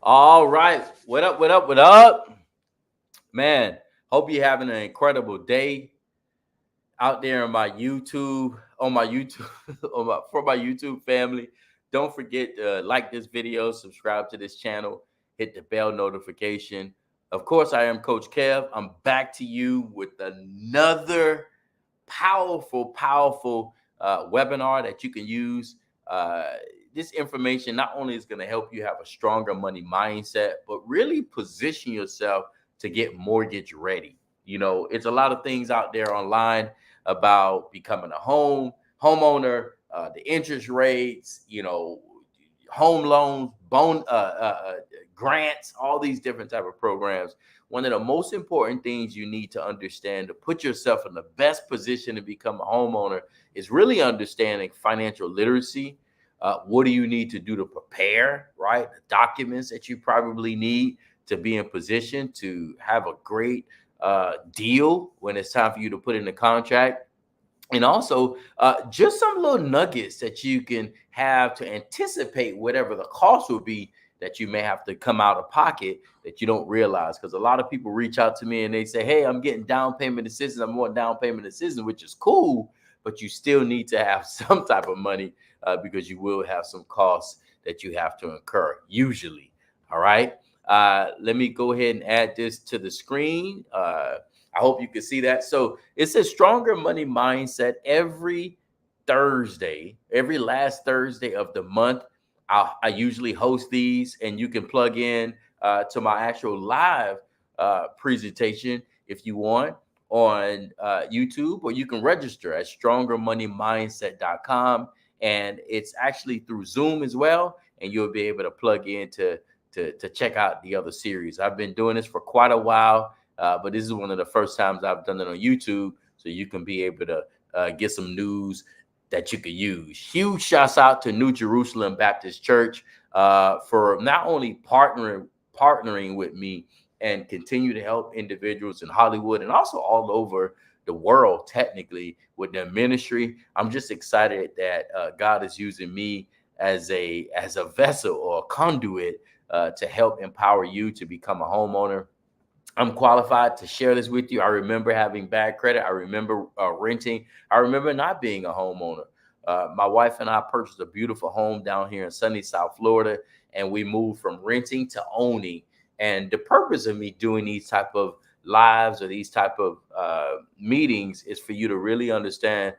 All right. What up? What up? What up? Man, hope you're having an incredible day out there on my YouTube, for my YouTube family. Don't forget to like this video, subscribe to this channel, hit the bell notification. Of course, I am Coach Kev. I'm back to you with another powerful webinar that you can use. Uh, this information not only is going to help you have a stronger money mindset, but really position yourself to get mortgage ready. It's a lot of things out there online about becoming a homeowner, the interest rates, home loans, grants, all these different type of programs. One of the most important things you need to understand to put yourself in the best position to become a homeowner is really understanding financial literacy. What do you need to do to prepare, right? The documents that you probably need to be in position to have a great deal when it's time for you to put in the contract. And also, just some little nuggets that you can have to anticipate whatever the cost will be that you may have to come out of pocket that you don't realize. Because a lot of people reach out to me and they say, "Hey, I'm getting down payment assistance. I'm more down payment assistance," which is cool, but you still need to have some type of money because you will have some costs that you have to incur usually. All right. Let me go ahead and add this to the screen. I hope you can see that. So it's a stronger money mindset every Thursday, every last Thursday of the month. I usually host these, and you can plug in to my actual live presentation if you want on YouTube, or you can register at strongermoneymindset.com. And it's actually through Zoom as well. And you'll be able to plug in to check out the other series. I've been doing this for quite a while. But this is one of the first times I've done it on YouTube, so you can be able to get some news that you could use. Huge shouts out to New Jerusalem Baptist Church for not only partnering with me and continue to help individuals in Hollywood and also all over the world, technically, with their ministry. I'm just excited that God is using me as a vessel or a conduit to help empower you to become a homeowner. I'm qualified to share this with you. I remember having bad credit. I remember renting. I remember not being a homeowner. My wife and I purchased a beautiful home down here in sunny South Florida, and we moved from renting to owning. And the purpose of me doing these type of lives or these type of meetings is for you to really understand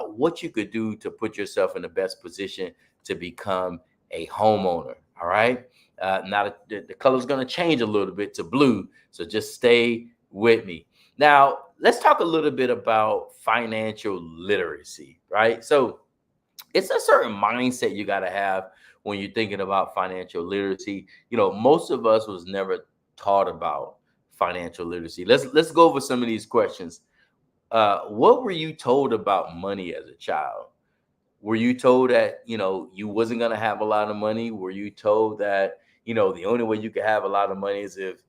what you could do to put yourself in the best position to become a homeowner. All right. Now the color is going to change a little bit to blue, so just stay with me. Now let's talk a little bit about financial literacy, right? So it's a certain mindset you got to have when you're thinking about financial literacy. Most of us was never taught about financial literacy. Let's go over some of these questions. What were you told about money as a child? Were you told that you wasn't going to have a lot of money? Were you told that the only way you could have a lot of money is if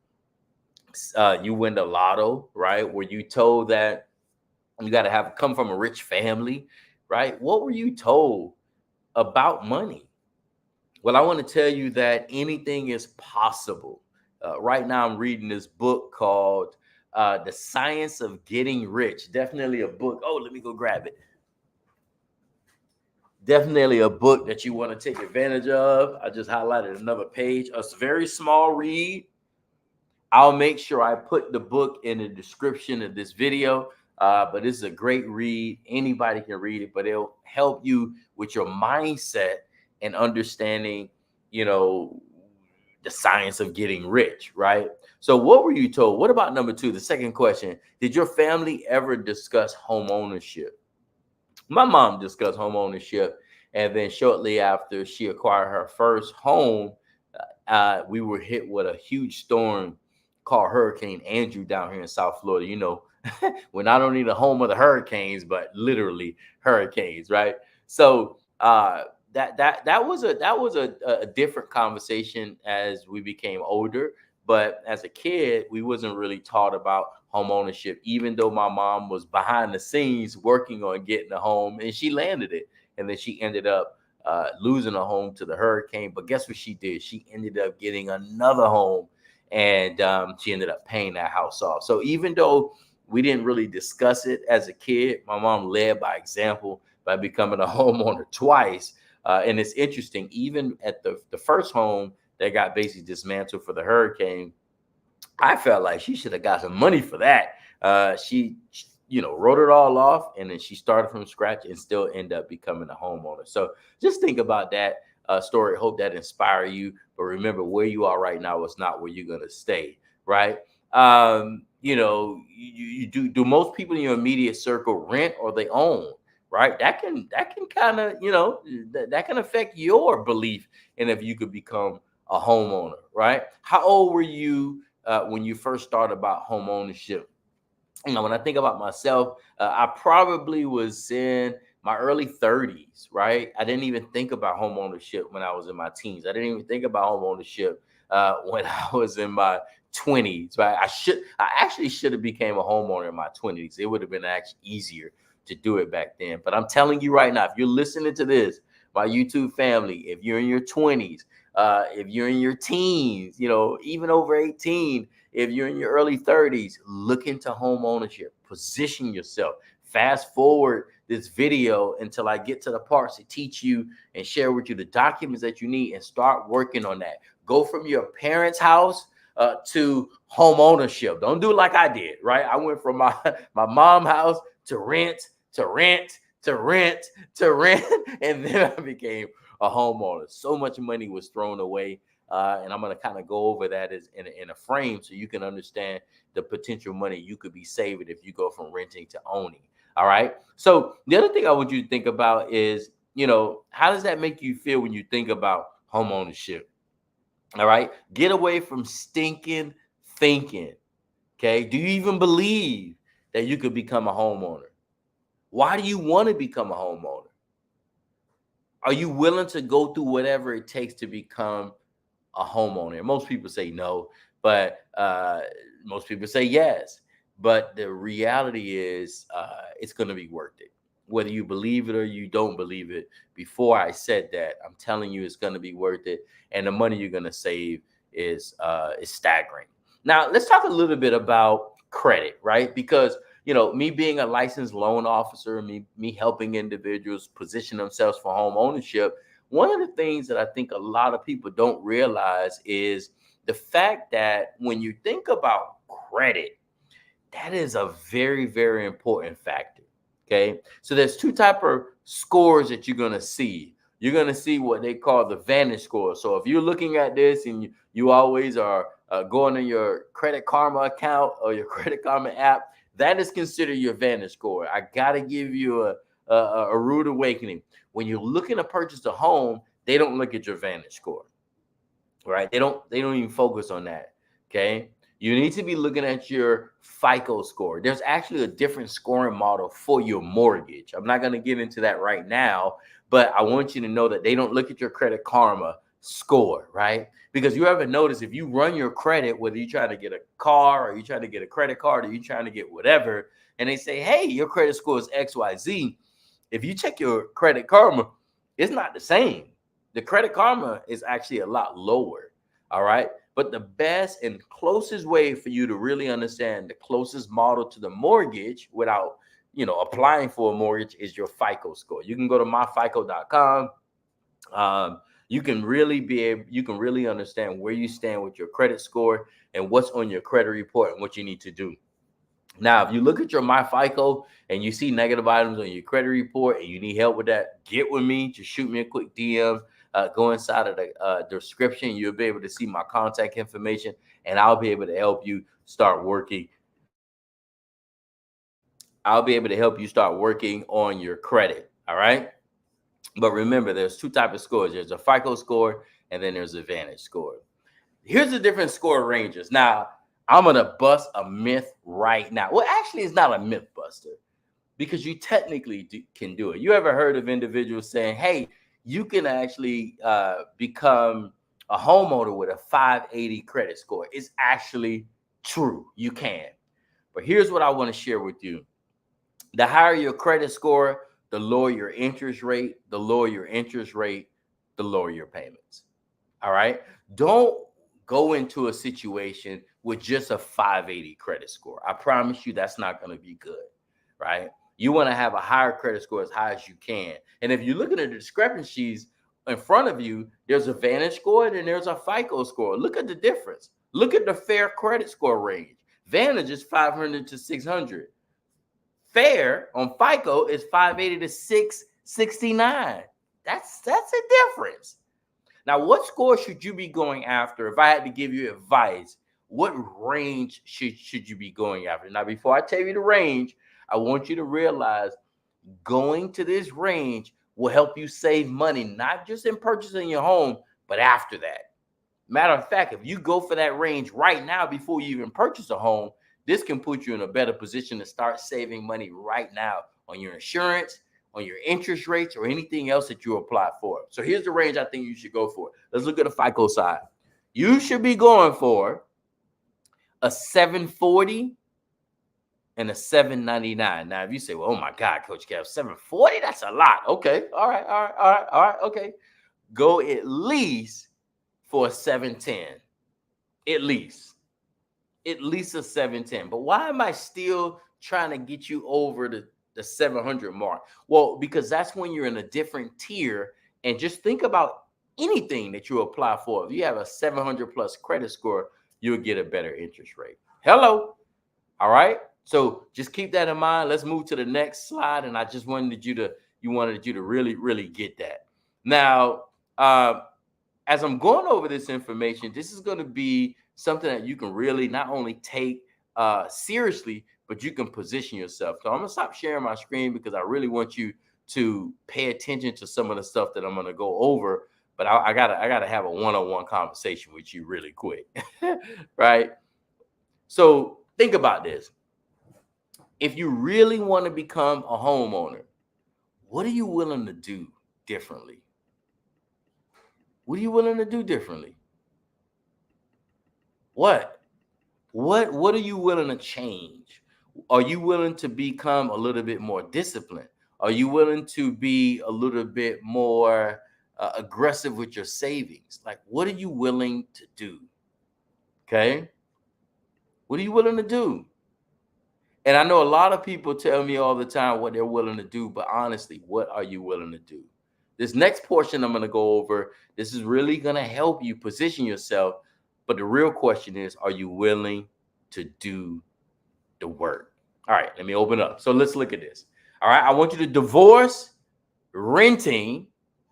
you win the lotto, right? Were you told that you got to have come from a rich family, right? What were you told about money? Well, I want to tell you that anything is possible. Right now, I'm reading this book called The Science of Getting Rich. Definitely a book. Oh, let me go grab it. Definitely a book that you want to take advantage of. I just highlighted another page. A very small read. I'll make sure I put the book in the description of this video. But this is a great read. Anybody can read it, but it'll help you with your mindset and understanding, you know, the science of getting rich, right? So what were you told? What about number two, the second question? Did your family ever discuss home ownership? My mom discussed home ownership, and then shortly after she acquired her first home, we were hit with a huge storm called Hurricane Andrew down here in South Florida. We're not only the home of the hurricanes, but literally hurricanes, right? So that was a different conversation as we became older. But as a kid, we wasn't really taught about home ownership, even though my mom was behind the scenes working on getting a home, and she landed it, and then she ended up losing a home to the hurricane. But guess what she did? She ended up getting another home, and she ended up paying that house off. So even though we didn't really discuss it as a kid, my mom led by example by becoming a homeowner twice. And it's interesting, even at the first home that got basically dismantled for the hurricane, I felt like she should have got some money for that. She, wrote it all off, and then she started from scratch and still end up becoming a homeowner. So just think about that story. Hope that inspire you. But remember, where you are right now is not where you're gonna stay, right? You do most people in your immediate circle rent or they own, right? That can kind of, that can affect your belief in if you could become a homeowner, right? How old were you when you first started about home ownership? When I think about myself, I probably was in my early 30s, right? I didn't even think about home ownership when I was in my teens. I didn't even think about home ownership when I was in my 20s, right? I actually should have became a homeowner in my 20s. It would have been actually easier to do it back then. But I'm telling you right now, if you're listening to this, my YouTube family, if you're in your 20s, if you're in your teens, even over 18, if you're in your early 30s, look into home ownership, position yourself. Fast forward this video until I get to the parts to teach you and share with you the documents that you need and start working on that. Go from your parents' house to home ownership. Don't do it like I did, right? I went from my mom's house to rent, to rent, to rent, to rent, and then I became a homeowner. So much money was thrown away. And I'm going to kind of go over that as in a frame so you can understand the potential money you could be saving if you go from renting to owning. All right. So the other thing I want you to think about is, how does that make you feel when you think about home ownership? All right. Get away from stinking thinking. Okay. Do you even believe that you could become a homeowner? Why do you want to become a homeowner? Are you willing to go through whatever it takes to become a homeowner? Most people say no, but most people say yes. But the reality is, it's going to be worth it, whether you believe it or you don't believe it. Before I said that, I'm telling you, it's going to be worth it, and the money you're going to save is staggering. Now, let's talk a little bit about credit, right? Because me being a licensed loan officer, me helping individuals position themselves for home ownership. One of the things that I think a lot of people don't realize is the fact that when you think about credit, that is a very, very important factor. Okay. So there's two type of scores that you're going to see. You're going to see what they call the Vantage score. So if you're looking at this and you always are going to your Credit Karma account or your Credit Karma app, that is considered your Vantage score. I got to give you a rude awakening. When you're looking to purchase a home, they don't look at your Vantage score, right? They don't even focus on that. Okay. You need to be looking at your FICO score. There's actually a different scoring model for your mortgage. I'm not going to get into that right now, but I want you to know that they don't look at your Credit Karma score, right? Because you ever notice if you run your credit, whether you're trying to get a car or you're trying to get a credit card or you're trying to get whatever, and they say, hey, your credit score is XYZ. If you check your Credit Karma, it's not the same. The Credit Karma is actually a lot lower. All right. But the best and closest way for you to really understand the closest model to the mortgage without, applying for a mortgage is your FICO score. You can go to myfico.com. You can really understand where you stand with your credit score and what's on your credit report and what you need to do. Now, if you look at your MyFICO and you see negative items on your credit report and you need help with that, get with me. Just shoot me a quick DM. Go inside of the description. You'll be able to see my contact information, and I'll be able to help you start working. I'll be able to help you start working on your credit. All right. But remember, there's two types of scores. There's a FICO score, and then there's a Vantage score. Here's the different score ranges. Now, I'm going to bust a myth right now. Well, actually, it's not a myth buster because you technically can do it. You ever heard of individuals saying, hey, you can actually become a homeowner with a 580 credit score? It's actually true. You can. But here's what I want to share with you. The higher your credit score, the lower your interest rate, the lower your interest rate, the lower your payments. All right. Don't go into a situation with just a 580 credit score. I promise you that's not going to be good. Right. You want to have a higher credit score as high as you can. And if you look at the discrepancies in front of you, there's a Vantage score and there's a FICO score. Look at the difference. Look at the fair credit score range. Vantage is 500 to 600. Fair on FICO is 580 to 669. That's a difference. Now, what score should you be going after? If I had to give you advice, what range should you be going after? Now, before I tell you the range, I want you to realize going to this range will help you save money, not just in purchasing your home, but after that. Matter of fact, if you go for that range right now before you even purchase a home, this can put you in a better position to start saving money right now on your insurance, on your interest rates, or anything else that you apply for. So here's the range I think you should go for. Let's look at the FICO side. You should be going for a 740 and a 799. Now, if you say, well, oh my God, Coach Kev, 740, that's a lot. Okay. All right. Okay. Go at least for a 710. At least a 710. But why am I still trying to get you over the 700 mark? Well, because that's when you're in a different tier. And just think about anything that you apply for. If you have a 700 plus credit score, you'll get a better interest rate. Hello. All right. So just keep that in mind. Let's move to the next slide. And I just wanted you to really, really get that. Now, as I'm going over this information, this is going to be something that you can really not only take seriously, but you can position yourself. So I'm going to stop sharing my screen because I really want you to pay attention to some of the stuff that I'm going to go over. But I gotta have a one-on-one conversation with you really quick, right? So think about this. If you really want to become a homeowner, what are you willing to do differently? What are you willing to do differently? What are you willing to change? Are you willing to become a little bit more disciplined? Are you willing to be a little bit more aggressive with your savings? Like, what are you willing to do? Okay. What are you willing to do? And I know a lot of people tell me all the time what they're willing to do, but honestly, what are you willing to do? This next portion I'm going to go over, this is really going to help you position yourself. But the real question is, are you willing to do the work? All right, let me open up. So let's look at this. All right, I want you to divorce renting,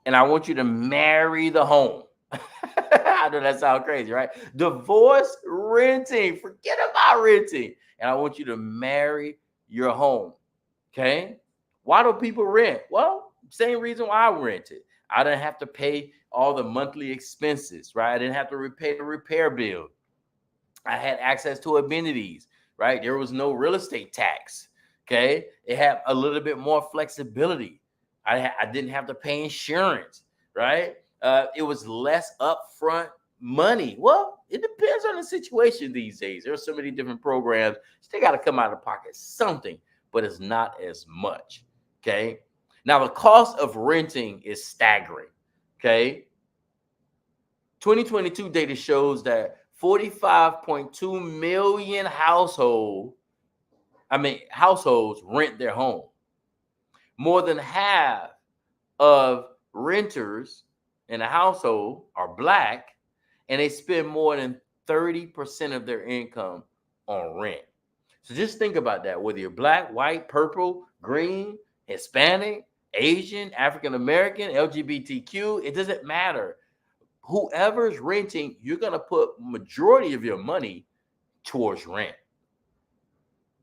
and I want you to marry the home. I know that sounds crazy, right? Divorce renting. Forget about renting. And I want you to marry your home. Okay? Why do people rent? Well, same reason why I rented. I didn't have to pay all the monthly expenses, right? I didn't have to pay the repair bill. I had access to amenities, right? There was no real estate tax. Okay? It had a little bit more flexibility. I didn't have to pay insurance, right? It was less upfront money. Well, it depends on the situation these days. There are so many different programs. They got to come out of pocket something, but it's not as much. Okay. Now, the cost of renting is staggering. Okay. 2022 data shows that 45.2 million households rent their home. More than half of renters in a household are Black, and they spend more than 30% of their income on rent. So just think about that. Whether you're Black, white, purple, green, Hispanic, Asian, African American, LGBTQ, it doesn't matter. Whoever's renting, you're going to put majority of your money towards rent.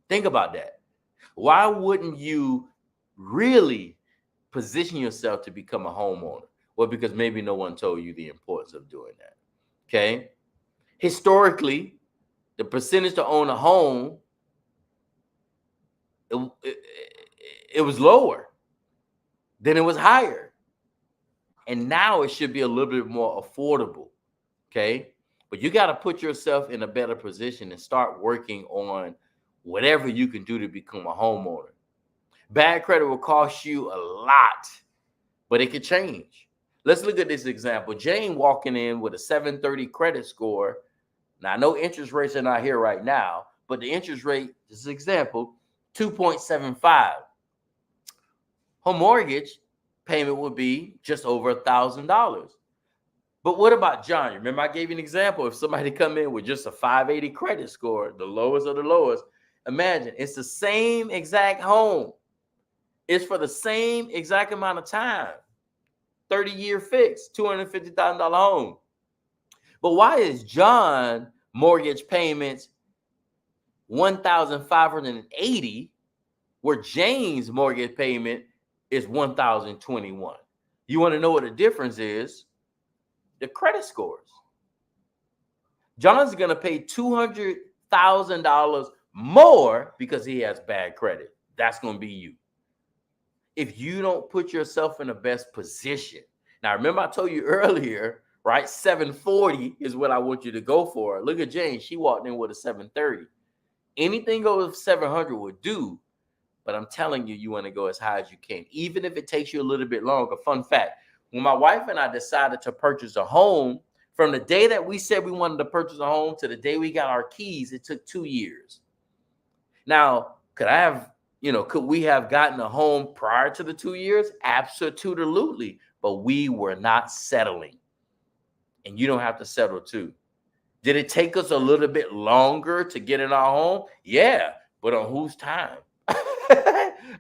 Think about that. Why wouldn't you really position yourself to become a homeowner? Well, because maybe no one told you the importance of doing that. Okay. Historically, the percentage to own a home, it was lower. Then it was higher. And now it should be a little bit more affordable. Okay. But you got to put yourself in a better position and start working on whatever you can do to become a homeowner. Bad credit will cost you a lot, but it could change. Let's look at this example. Jane walking in with a 730 credit score. Now, I know interest rates are not here right now, but the interest rate, this is an example, 2.75. Her mortgage payment would be just over $1,000. But what about John? Remember, I gave you an example. If somebody come in with just a 580 credit score, the lowest of the lowest, imagine it's the same exact home. It's for the same exact amount of time. 30-year fix, $250,000 home. But why is John mortgage payments $1,580 where Jane's mortgage payment is $1,021? You want to know what the difference is? The credit scores. John's going to pay $200,000 more because he has bad credit. That's going to be you. If you don't put yourself in the best position. Now, remember I told you earlier, right? 740 is what I want you to go for. Look at Jane. She walked in with a 730. Anything over 700 would do, but I'm telling you, you want to go as high as you can, even if it takes you a little bit longer. Fun fact, when my wife and I decided to purchase a home, from the day that we said we wanted to purchase a home to the day we got our keys, it took 2 years. Now, could we have gotten a home prior to the 2 years? Absolutely. But we were not settling. And you don't have to settle too. Did it take us a little bit longer to get in our home? Yeah, but on whose time?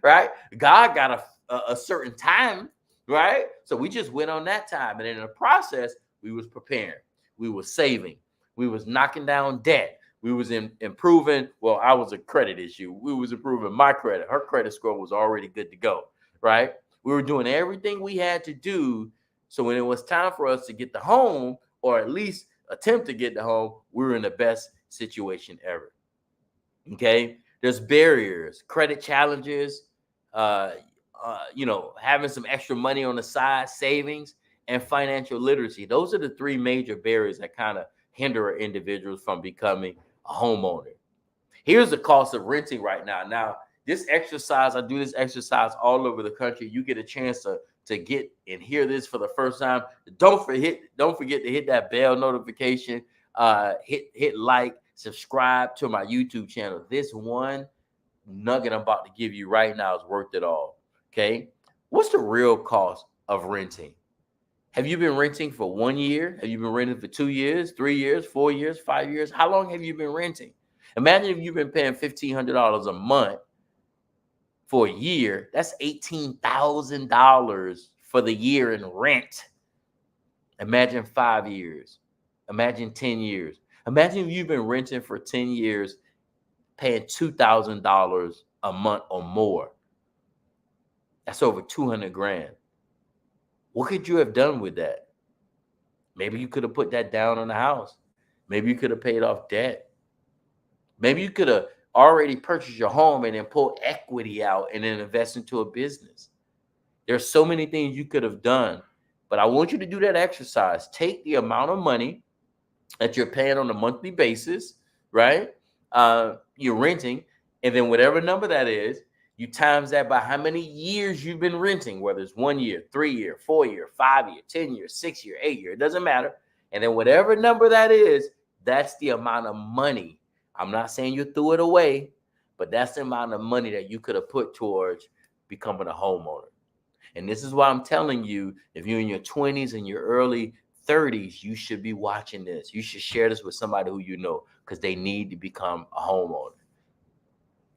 Right? God got a certain time, right? So we just went on that time. And in the process, we was preparing. We was saving. We was knocking down debt. We was improving. Well, I was a credit issue. We was improving my credit. Her credit score was already good to go, right? We were doing everything we had to do. So when it was time for us to get the home, or at least attempt to get the home, we were in the best situation ever. Okay. There's barriers, credit challenges, having some extra money on the side, savings, and financial literacy. Those are the three major barriers that kind of hinder individuals from becoming a homeowner. Here's the cost of renting right now. Now, this exercise, I do this exercise all over the country. You get a chance to get and hear this for the first time. Don't forget to hit that bell notification, hit like, subscribe to my YouTube channel. This one nugget I'm about to give you right now is worth it all. Okay. What's the real cost of renting? Have you been renting for 1 year? Have you been renting for 2 years, 3 years, 4 years, 5 years? How long have you been renting? Imagine if you've been paying $1,500 a month for a year. That's $18,000 for the year in rent. Imagine 5 years. Imagine 10 years. Imagine if you've been renting for 10 years, paying $2,000 a month or more. That's over 200 grand. What could you have done with that? Maybe you could have put that down on the house. Maybe you could have paid off debt. Maybe you could have already purchased your home and then pull equity out and then invest into a business. There's so many things you could have done, but I want you to do that exercise. Take the amount of money that you're paying on a monthly basis, right? You're renting, and then whatever number that is, you times that by how many years you've been renting, whether it's 1 year, 3 year, 4 year, 5 year, 10 year, 6 year, 8 year, it doesn't matter. And then whatever number that is, that's the amount of money. I'm not saying you threw it away, but that's the amount of money that you could have put towards becoming a homeowner. And this is why I'm telling you, if you're in your 20s and your early 30s, you should be watching this. You should share this with somebody who you know, because they need to become a homeowner.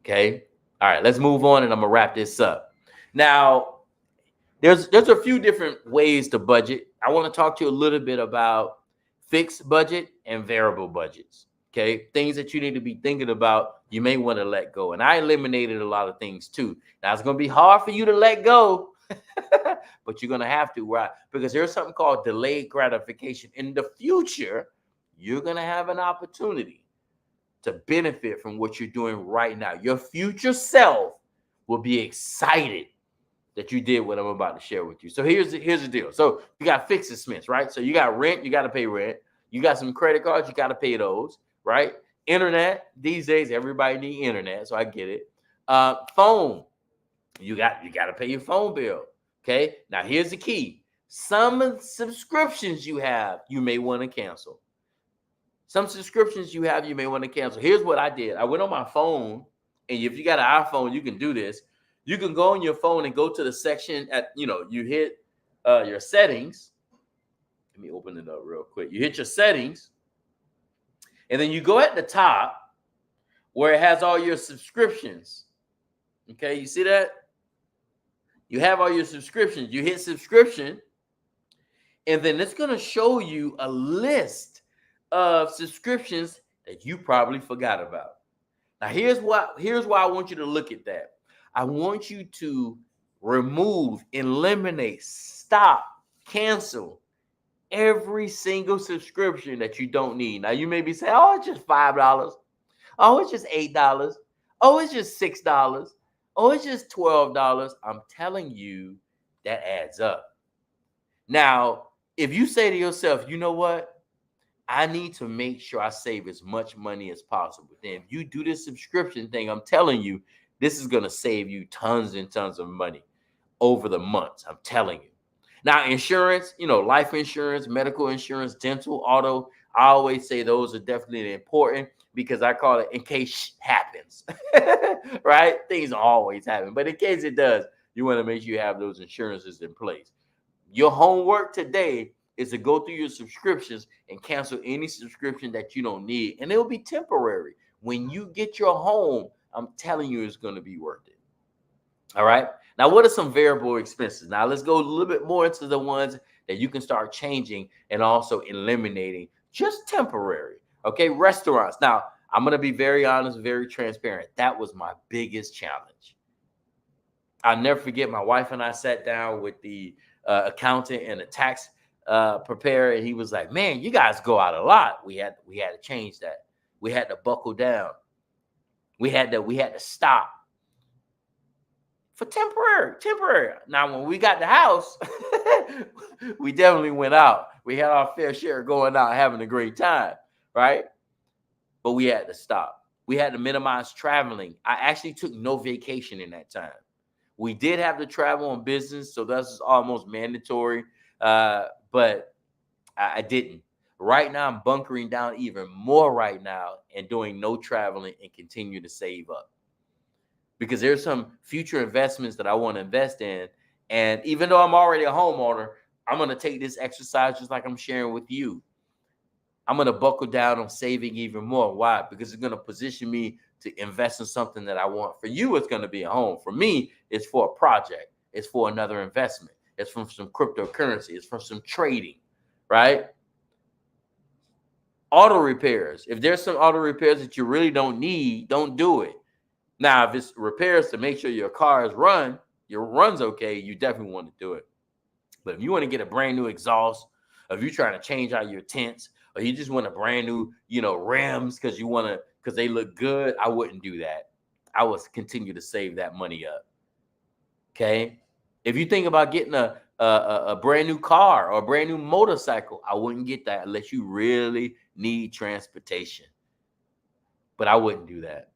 Okay. All right, let's move on, and I'm gonna wrap this up. Now, there's a few different ways to budget. I want to talk to you a little bit about fixed budget and variable budgets. Okay, things that you need to be thinking about, you may want to let go. And I eliminated a lot of things too. Now, it's gonna be hard for you to let go, but you're gonna have to, right? Because there's something called delayed gratification. In the future, you're gonna have an opportunity to benefit from what you're doing right now. Your future self will be excited that you did what I'm about to share with you. So here's the deal. So you got fixed expense, right? So you got rent, you got to pay rent. You got some credit cards, you got to pay those, right? Internet, these days, everybody needs internet, so I get it. Phone, You got to pay your phone bill. Okay. Now here's the key. Some subscriptions you have, you may want to cancel. Some subscriptions you have, you may want to cancel. Here's what I did. I went on my phone, and if you got an iPhone, you can do this. You can go on your phone and go to the section at, you hit your settings. Let me open it up real quick. You hit your settings, and then you go at the top where it has all your subscriptions. Okay, you see that? You have all your subscriptions. You hit subscription, and then it's going to show you a list of subscriptions that you probably forgot about. Now, here's why I want you to look at that. I want you to remove, eliminate, stop, cancel every single subscription that you don't need. Now, you may be saying, oh, it's just $5. Oh, it's just $8. Oh, it's just $6. Oh, it's just $12. I'm telling you, that adds up. Now, if you say to yourself, you know what? I need to make sure I save as much money as possible. Then if you do this subscription thing, I'm telling you, this is going to save you tons and tons of money over the months. I'm telling you. Now, insurance, life insurance, medical insurance, dental, auto, I always say those are definitely important because I call it in case happens, right? Things always happen. But in case it does, you want to make sure you have those insurances in place. Your homework today is to go through your subscriptions and cancel any subscription that you don't need. And it'll be temporary. When you get your home, I'm telling you, it's going to be worth it. All right. Now, what are some variable expenses? Now, let's go a little bit more into the ones that you can start changing and also eliminating just temporary. Okay. Restaurants. Now, I'm going to be very honest, very transparent. That was my biggest challenge. I'll never forget, my wife and I sat down with the accountant and the tax preparer, and he was like, man, you guys go out a lot. We had to change that. We had to buckle down. We had to stop for temporary. Now, when we got the house, we definitely went out. We had our fair share going out, having a great time, right? But we had to stop. We had to minimize traveling. I actually took no vacation in that time. We did have to travel on business, so that's almost mandatory. But I didn't. Right now, I'm bunkering down even more right now and doing no traveling and continue to save up. Because there's some future investments that I want to invest in. And even though I'm already a homeowner, I'm going to take this exercise just like I'm sharing with you. I'm going to buckle down on saving even more. Why? Because it's going to position me to invest in something that I want. For you, it's going to be a home. For me, it's for a project. It's for another investment. It's from some cryptocurrency. It's from some trading, right? Auto repairs. If there's some auto repairs that you really don't need, don't do it. Now, if it's repairs to make sure your car runs okay, you definitely want to do it. But if you want to get a brand new exhaust, or if you're trying to change out your tents, or you just want a brand new, rims because they look good, I wouldn't do that. I would continue to save that money up. Okay. If you think about getting a brand new car or a brand new motorcycle, I wouldn't get that unless you really need transportation. But I wouldn't do that.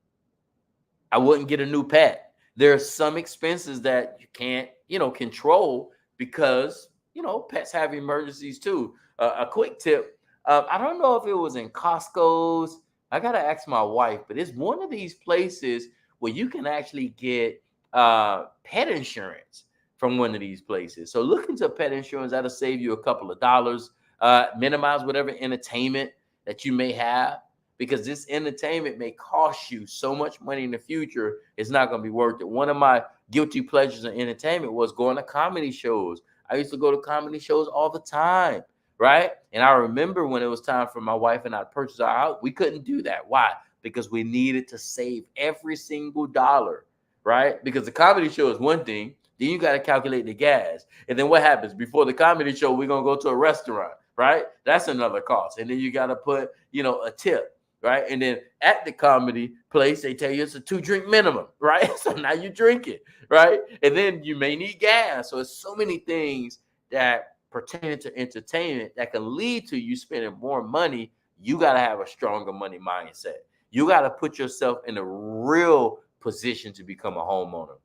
I wouldn't get a new pet. There are some expenses that you can't, control because, pets have emergencies too. A quick tip. I don't know if it was in Costco's. I got to ask my wife, but it's one of these places where you can actually get pet insurance from one of these places. So look into pet insurance. That'll save you a couple of dollars. Minimize whatever entertainment that you may have, because this entertainment may cost you so much money in the future. It's not going to be worth it. One of my guilty pleasures in entertainment was going to comedy shows. I used to go to comedy shows all the time, right? And I remember when it was time for my wife and I to purchase our house, we couldn't do that. Why? Because we needed to save every single dollar, right? Because the comedy show is one thing. Then you got to calculate the gas. And then what happens? Before the comedy show, we're going to go to a restaurant, right? That's another cost. And then you got to put, a tip, right? And then at the comedy place, they tell you it's a 2-drink minimum, right? So now you drink it, right? And then you may need gas. So it's so many things that pertain to entertainment that can lead to you spending more money. You got to have a stronger money mindset. You got to put yourself in a real position to become a homeowner.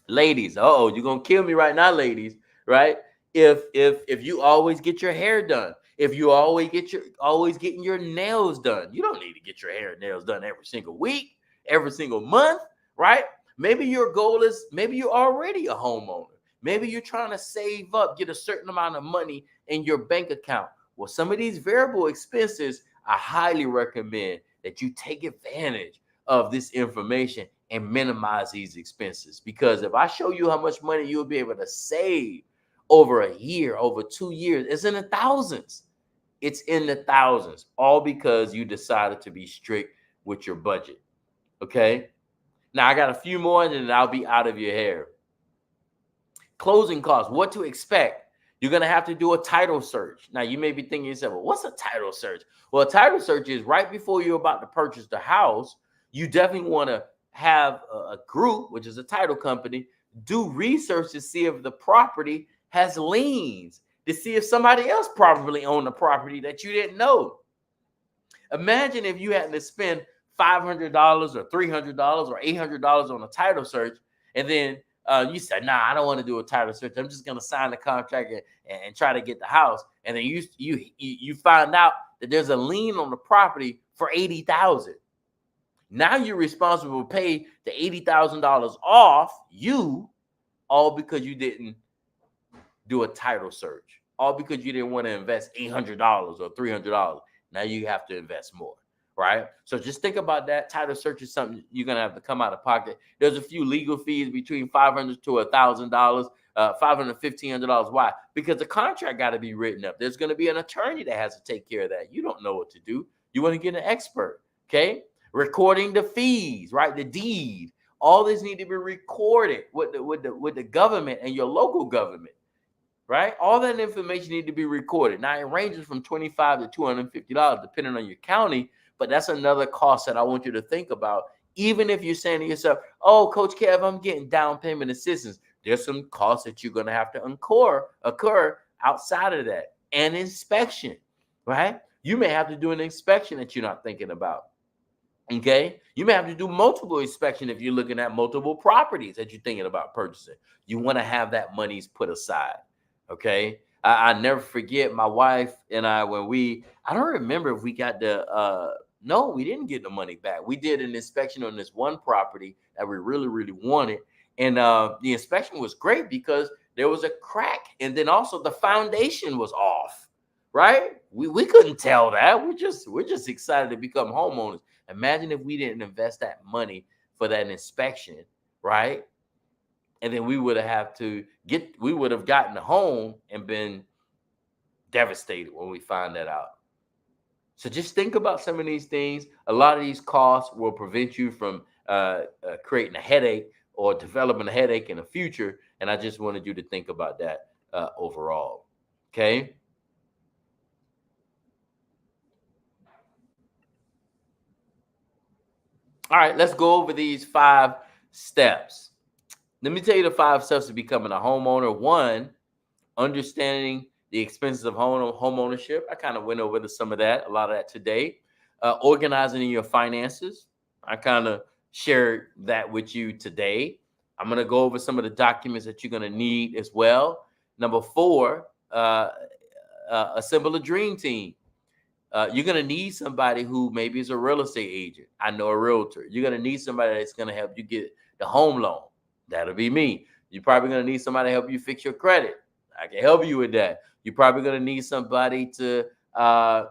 Ladies, oh, you're gonna kill me right now, ladies, right? If you always get your hair done, if you always getting your nails done, you don't need to get your hair and nails done every single week, every single month, right? Maybe your goal is, maybe you're already a homeowner. Maybe you're trying to save up, get a certain amount of money in your bank account. Well, some of these variable expenses, I highly recommend that you take advantage of this information and minimize these expenses. Because if I show you how much money you'll be able to save over a year, over 2 years, it's in the thousands. It's in the thousands, all because you decided to be strict with your budget. Okay. Now I got a few more and then I'll be out of your hair. Closing costs, what to expect. You're going to have to do a title search. Now, you may be thinking to yourself, well, what's a title search? Well, a title search is right before you're about to purchase the house. You definitely want to have a group, which is a title company, do research to see if the property has liens, to see if somebody else probably owned the property that you didn't know. Imagine if you had to spend $500 or $300 or $800 on a title search, and then you said, "Nah, I don't want to do a title search. I'm just going to sign the contract and try to get the house." And then you find out that there's a lien on the property for $80,000. Now you're responsible to pay the $80,000 off you, all because you didn't do a title search, all because you didn't want to invest $800 or $300. Now you have to invest more, right? So just think about that. Title search is something you're gonna have to come out of pocket. There's a few legal fees between $500 to $1,000, $500, $1,500. Why? Because the contract got to be written up. There's gonna be an attorney that has to take care of that. You don't know what to do. You want to get an expert, okay? Recording the fees, right? The deed. All this need to be recorded with the government and your local government, right? All that information need to be recorded. Now it ranges from $25 to $250 depending on your county, but that's another cost that I want you to think about. Even if you're saying to yourself, "Oh, Coach Kev, I'm getting down payment assistance," there's some costs that you're going to have to occur outside of that. An inspection, right? You may have to do an inspection that you're not thinking about. Okay, you may have to do multiple inspection if you're looking at multiple properties that you're thinking about purchasing. You want to have that money's put aside. Okay, I never forget my wife and I when I don't remember if we got no, we didn't get the money back. We did an inspection on this one property that we really wanted, and the inspection was great because there was a crack, and then also the foundation was off. Right? We couldn't tell that. We're just excited to become homeowners. Imagine if we didn't invest that money for that inspection, right? And then we would have gotten home and been devastated when we find that out. So just think about some of these things. A lot of these costs will prevent you from creating a headache or developing a headache in the future. And I just wanted you to think about that overall. Okay. All right, let's go over these 5 steps. Let me tell you the 5 steps to becoming a homeowner. 1, understanding the expenses of home ownership. I kind of went over some of that, a lot of that today. Organizing your finances. I kind of shared that with you today. I'm going to go over some of the documents that you're going to need as well. Number 4, assemble a dream team. You're going to need somebody who maybe is a real estate agent. I know a realtor. You're going to need somebody that's going to help you get the home loan. That'll be me. You're probably going to need somebody to help you fix your credit. I can help you with that. You're probably going to need somebody to, help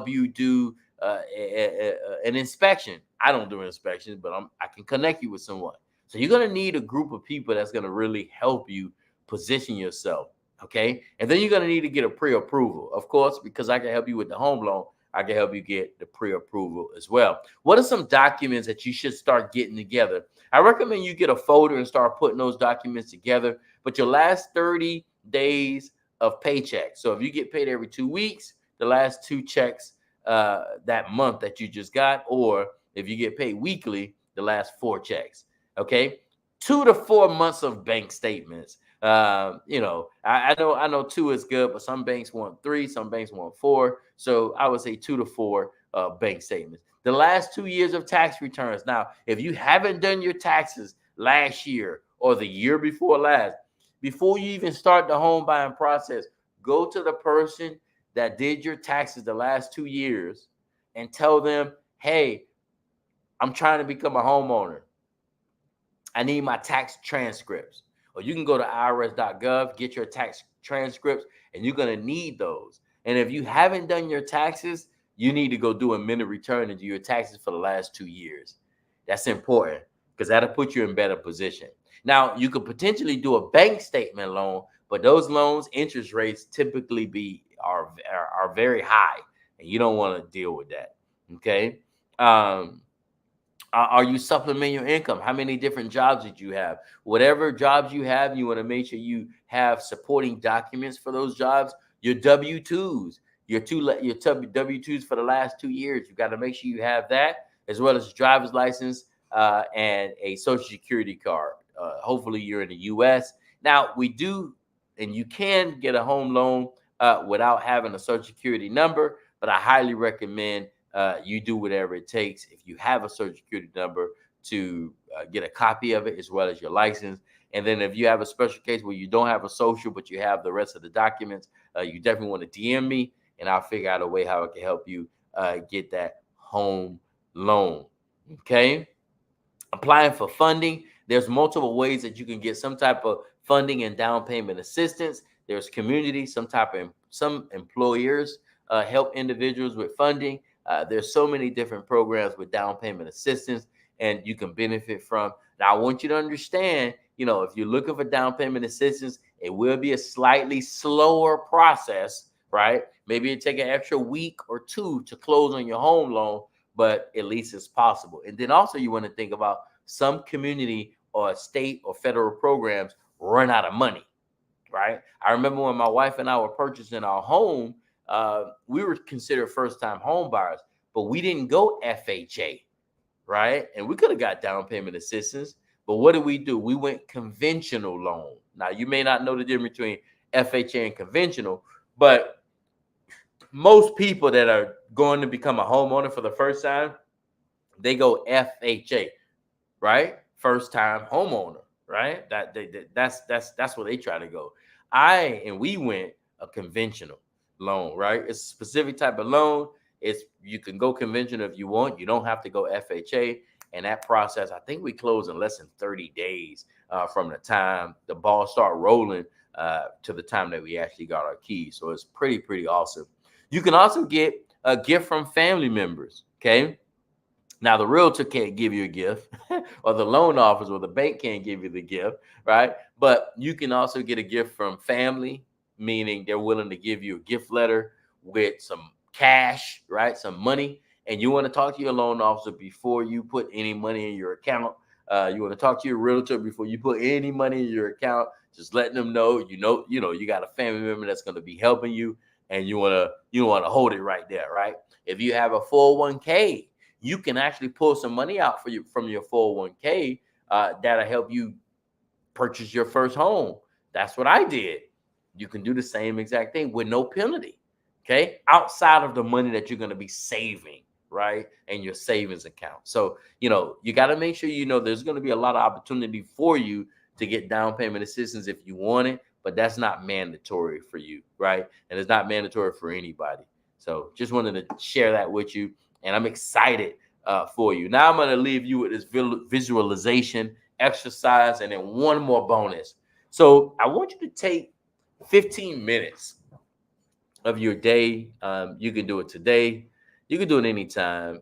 you do an inspection. I don't do inspections, but I can connect you with someone. So you're going to need a group of people that's going to really help you position yourself. Okay. And then you're going to need to get a pre-approval, of course, because I can help you with the home loan. I can help you get the pre-approval as well. What are some documents that you should start getting together? I recommend you get a folder and start putting those documents together. But your last 30 days of paycheck. So if you get paid every 2 weeks, the last 2 checks that month that you just got, or if you get paid weekly, the last 4 checks. Okay. 2 to 4 months of bank statements. I know 2 is good, but some banks want 3, some banks want 4. So I would say 2 to 4 bank statements. The last 2 years of tax returns. Now, if you haven't done your taxes last year or the year before last, before you even start the home buying process, go to the person that did your taxes the last 2 years and tell them, hey, I'm trying to become a homeowner. I need my tax transcripts. Or you can go to irs.gov, get your tax transcripts, and you're going to need those. And if you haven't done your taxes, you need to go do a minute return and do your taxes for the last 2 years. That's important because that'll put you in better position. Now, you could potentially do a bank statement loan, but those loans, interest rates typically are very high, and you don't want to deal with that. Okay. Are you supplementing your income? How many different jobs did you have? Whatever jobs you have, you want to make sure you have supporting documents for those jobs. Your W-2s, your W-2s for the last 2 years. You got to make sure you have that, as well as a driver's license and a Social Security card. Hopefully, you're in the U.S. Now, we do, and you can get a home loan without having a Social Security number, but I highly recommend you do whatever it takes if you have a Social Security number to get a copy of it, as well as your license. And then if you have a special case where you don't have a social, but you have the rest of the documents, you definitely want to DM me, and I'll figure out a way how I can help you get that home loan. Okay. Applying for funding. There's multiple ways that you can get some type of funding and down payment assistance. There's community, some employers help individuals with funding. There's so many different programs with down payment assistance, and you can benefit from. Now, I want you to understand, if you're looking for down payment assistance, it will be a slightly slower process, right? Maybe it take an extra week or two to close on your home loan, but at least it's possible. And then also you want to think about some community or state or federal programs run out of money, right? I remember when my wife and I were purchasing our home, we were considered first-time home buyers, but we didn't go FHA, right? And we could have got down payment assistance, but what did we do? We went conventional loan. Now, you may not know the difference between FHA and conventional, but most people that are going to become a homeowner for the first time, they go FHA, right? First-time homeowner, right? That's where they try to go. We went a conventional loan, right? It's a specific type of loan. You can go conventional if you want. You don't have to go FHA. And that process, I think we closed in less than 30 days from the time the ball started rolling to the time that we actually got our keys. So it's pretty awesome. You can also get a gift from family members. Okay. Now, the realtor can't give you a gift, or the loan officer or the bank can't give you the gift, right? But you can also get a gift from family, meaning they're willing to give you a gift letter with some cash, right? Some money. And you want to talk to your loan officer before you put any money in your account. You want to talk to your realtor before you put any money in your account. Just letting them know, you got a family member that's going to be helping you, and you want to hold it right there, right? If you have a 401k, you can actually pull some money out from your 401k that'll help you purchase your first home. That's what I did. You can do the same exact thing with no penalty, okay? Outside of the money that you're going to be saving, right? And your savings account. So, you got to make sure there's going to be a lot of opportunity for you to get down payment assistance if you want it, but that's not mandatory for you, right? And it's not mandatory for anybody. So just wanted to share that with you, and I'm excited for you. Now I'm going to leave you with this visualization exercise and then one more bonus. So I want you to take 15 minutes of your day. You can do it today. You can do it anytime.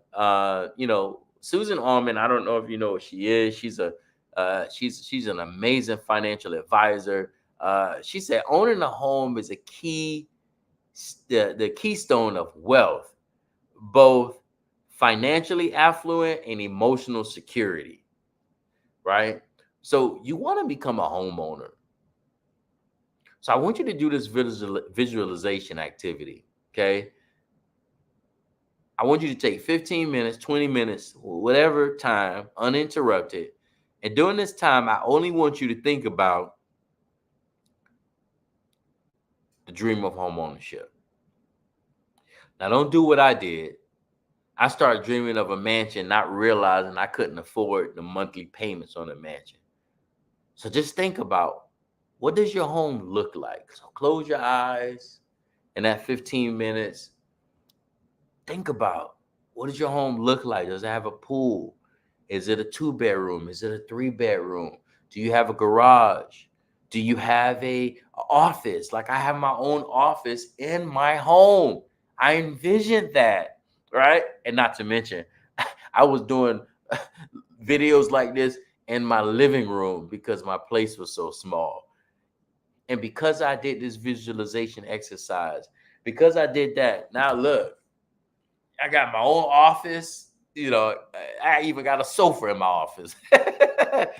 Susan Orman, I don't know if you know what she is. She's an amazing financial advisor. She said owning a home is the keystone of wealth, both financially affluent and emotional security, right? So you want to become a homeowner. So I want you to do this visualization activity, okay? I want you to take 15 minutes, 20 minutes, whatever time, uninterrupted. And during this time, I only want you to think about the dream of home ownership. Now, don't do what I did. I started dreaming of a mansion, not realizing I couldn't afford the monthly payments on the mansion. So just think about, what does your home look like? So close your eyes, and that 15 minutes, think about, what does your home look like? Does it have a pool? Is it a 2-bedroom? Is it a 3-bedroom? Do you have a garage? Do you have a office? Like I have my own office in my home. I envisioned that, right? And not to mention, I was doing videos like this in my living room because my place was so small. And because I did this visualization exercise, because I did that, now look, I got my own office. I even got a sofa in my office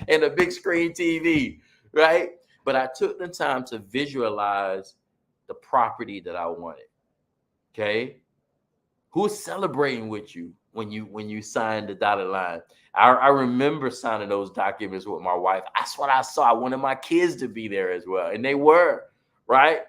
and a big screen TV, right? But I took the time to visualize the property that I wanted. Okay. Who's celebrating with you when you signed the dotted line? I remember signing those documents with my wife. That's what I saw. I wanted my kids to be there as well, and they were, right?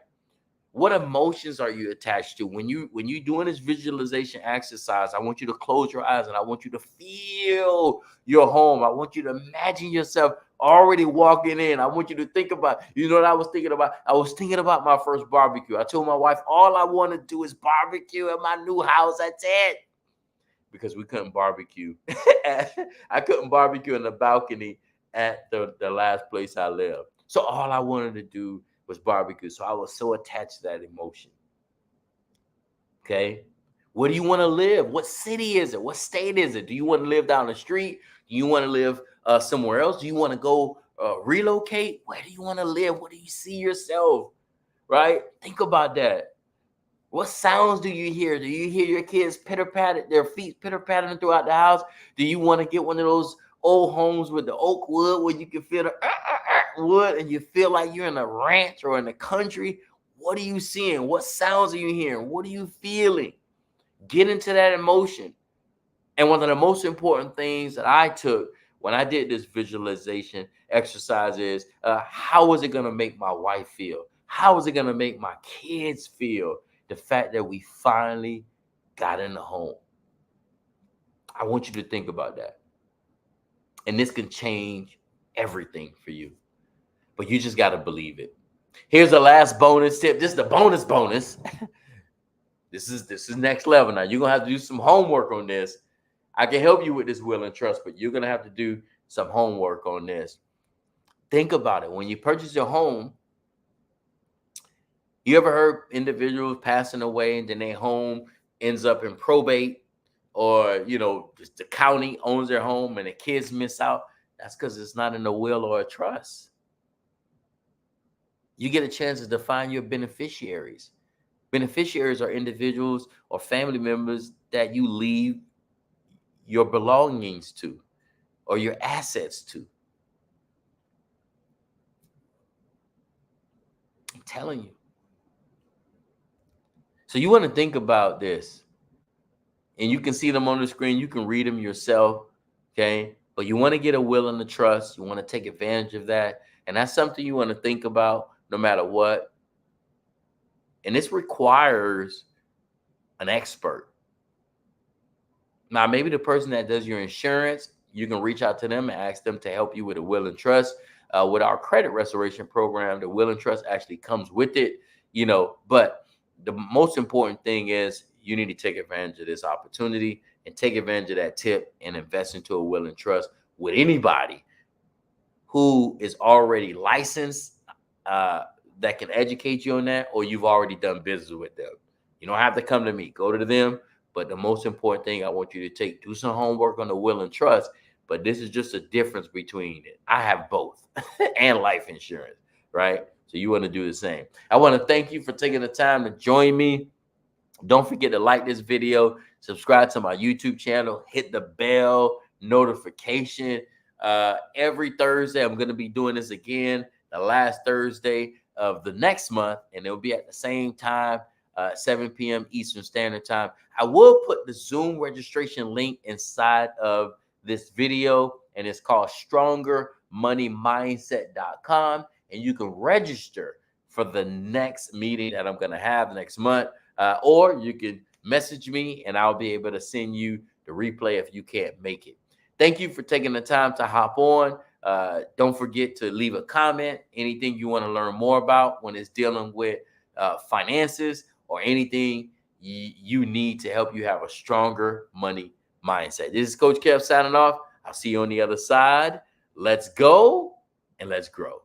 What emotions are you attached to when you doing this visualization exercise? I want you to close your eyes and I want you to feel your home. I want you to imagine yourself already walking in. I want you to think about, what I was thinking about? I was thinking about my first barbecue. I told my wife, all I want to do is barbecue at my new house. That's it. Because we couldn't barbecue. I couldn't barbecue in the balcony at the last place I lived. So all I wanted to do was barbecue. So I was so attached to that emotion. Okay. Where do you want to live? What city is it? What state is it? Do you want to live down the street? Do you want to live somewhere else? Do you want to go relocate? Where do you want to live? Where do you see yourself? Right? Think about that. What sounds do you hear? Do you hear your kids pitter-patter, their feet pitter-pattering throughout the house? Do you want to get one of those old homes with the oak wood where you can feel the wood and you feel like you're in a ranch or in the country? What are you seeing? What sounds are you hearing? What are you feeling? Get into that emotion. And one of the most important things that I took when I did this visualization exercise is, how is it going to make my wife feel? How is it going to make my kids feel? The fact that we finally got in the home. I want you to think about that. And this can change everything for you. But you just got to believe it. Here's the last bonus tip. This is the bonus. This is next level. Now you're going to have to do some homework on this. I can help you with this will and trust, but you're going to have to do some homework on this. Think about it. When you purchase your home, you ever heard individuals passing away and then their home ends up in probate, or, just the county owns their home and the kids miss out? That's because it's not in a will or a trust. You get a chance to define your beneficiaries. Beneficiaries are individuals or family members that you leave your belongings to or your assets to. I'm telling you. So you want to think about this, and you can see them on the screen. You can read them yourself. Okay. But you want to get a will and a trust. You want to take advantage of that. And that's something you want to think about no matter what. And this requires an expert. Now, maybe the person that does your insurance, you can reach out to them and ask them to help you with a will and trust. With our credit restoration program, the will and trust actually comes with it, but the most important thing is you need to take advantage of this opportunity and take advantage of that tip and invest into a will and trust with anybody who is already licensed, that can educate you on that, or you've already done business with them. You don't have to come to me, go to them. But the most important thing I want you to do some homework on the will and trust. But this is just a difference between it. I have both and life insurance, right? So you want to do the same. I want to thank you for taking the time to join me. Don't forget to like this video, subscribe to my YouTube channel, hit the bell notification. Every Thursday, I'm going to be doing this again, the last Thursday of the next month, and it'll be at the same time, 7 p.m. Eastern Standard Time. I will put the Zoom registration link inside of this video, and it's called StrongerMoneyMindset.com, and you can register for the next meeting that I'm going to have next month, or you can message me, and I'll be able to send you the replay if you can't make it. Thank you for taking the time to hop on. Don't forget to leave a comment. Anything you want to learn more about when it's dealing with finances or anything you need to help you have a stronger money mindset. This is Coach Kev signing off. I'll see you on the other side. Let's go and let's grow.